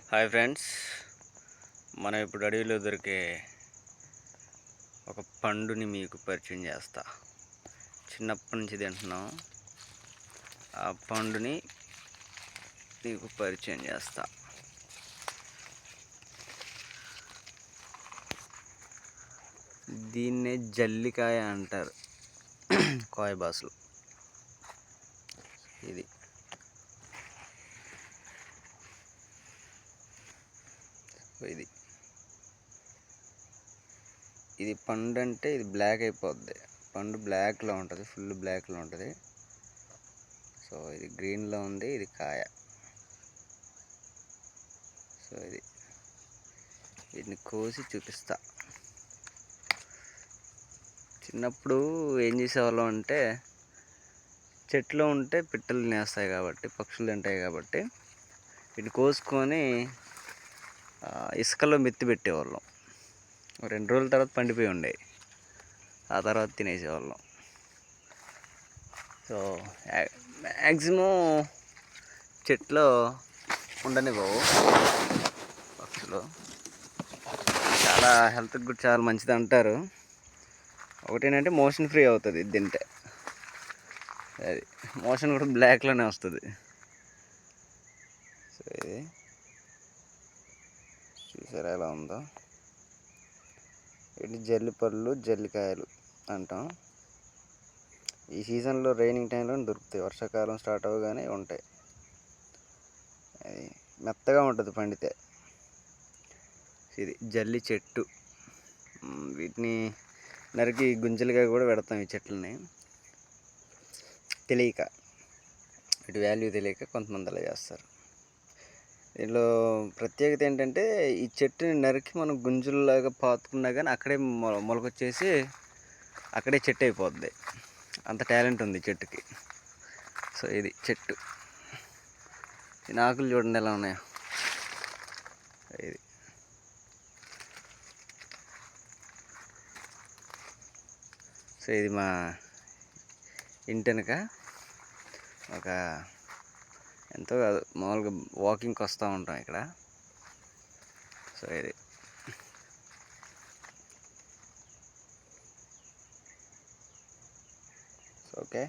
Hi friends, మనం ఇప్పుడు అడవిలో దొరికే ఒక పండుని మీకు పరిచయం చేస్తా. చిన్నప్పటి నుంచి తింటున్నాం. ఆ పండుని మీకు పరిచయం చేస్తా. దీన్నే జల్లికాయ అంటారు కోయ భాషలో. ఇది పండు అంటే ఇది బ్లాక్ అయిపోద్ది. పండు బ్లాక్లో ఉంటుంది, ఫుల్ బ్లాక్లో ఉంటుంది. సో ఇది గ్రీన్లో ఉంది, ఇది కాయ. సో వీటిని కోసి చూపిస్తా. చిన్నప్పుడు ఏం చేసేవాళ్ళం అంటే, చెట్లో ఉంటే పిట్టలు తినేస్తాయి కాబట్టి, పక్షులు తింటాయి కాబట్టి వీటిని కోసుకొని ఇసుకలో మెత్తి పెట్టేవాళ్ళం. 2 రోజుల తర్వాత పండిపోయి ఉండేవి. ఆ తర్వాత తినేసేవాళ్ళం. సో మ్యాక్సిమం చెట్లో ఉండనివ్వవు పక్షులు. చాలా హెల్త్కి కూడా చాలా మంచిది అంటారు. ఒకటేంటంటే మోషన్ ఫ్రీ అవుతుంది ఇది తింటే. అది మోషన్ కూడా బ్లాక్లోనే వస్తుంది. సో ఇది చూసారా ఎలా ఉందో. ఇది జల్లిపళ్ళు, జల్లికాయలు అంటాం. ఈ సీజన్లో రైనింగ్ టైంలో దొరుకుతాయి. వర్షాకాలం స్టార్ట్ అవ్వగానే ఉంటాయి. అది మెత్తగా ఉంటుంది పండితే. ఇది జల్లి చెట్టు. వీటిని నరికి గుంజలుగా కూడా పెడతాం. ఈ చెట్లని తెలియక, వీటి వాల్యూ తెలియక కొంతమంది అలా చేస్తారు. దీనిలో ప్రత్యేకత ఏంటంటే, ఈ చెట్టుని నరికి మనం గుంజుల్లాగా పాతుకున్నా కానీ అక్కడే మొలకొచ్చేసి అక్కడే చెట్టు అయిపోద్ది. అంత టాలెంట్ ఉంది చెట్టుకి. సో ఇది చెట్టు. దీని ఆకులు చూడండి ఎలా ఉన్నాయో. ఇది సో ఇది మా ఇంటి వెనక ఒక ఎంతో కాదు, మామూలుగా వాకింగ్కి వస్తూ ఉంటాం ఇక్కడ. సో ఇది ఓకే.